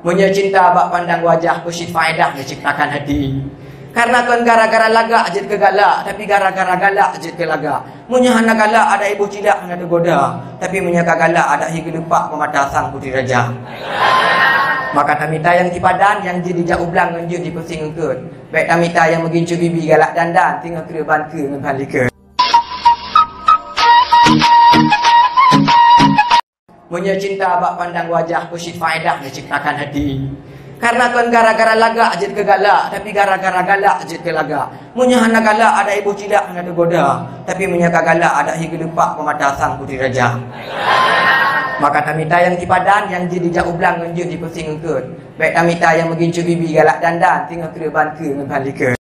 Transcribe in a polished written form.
Punya cinta bak pandang wajah kusyid faedah menciptakan hati. Karena kan gara-gara lagak je ke galak, tapi gara-gara galak je ke lagak. Munya hana galak ada ibu cidak hana tergoda, tapi munya galak ada higa lupak memata sang putri raja. Maka tamita yang tipadan yang jadi jauh belang ngenjuk di pusing engkut. Baik tamita yang mengincu bibi galak dandan tinggal kereban ke ngebalik ke. Punya cinta bak pandang wajah kusyid faedah menciptakan hati. Karena kan gara-gara lagak je ke galak, tapi gara-gara galak je ke lagak. Munya hana galak ada ibu cidak hana tergoda, tapi munya galak ada higa lupak memata sang putri raja. Maka tamita yang tipadan yang jadi jauh belang ngenjuk di pusing engkut. Baik tamita yang mengincu bibi galak dandan tinggal kereban ke ngebalik ke.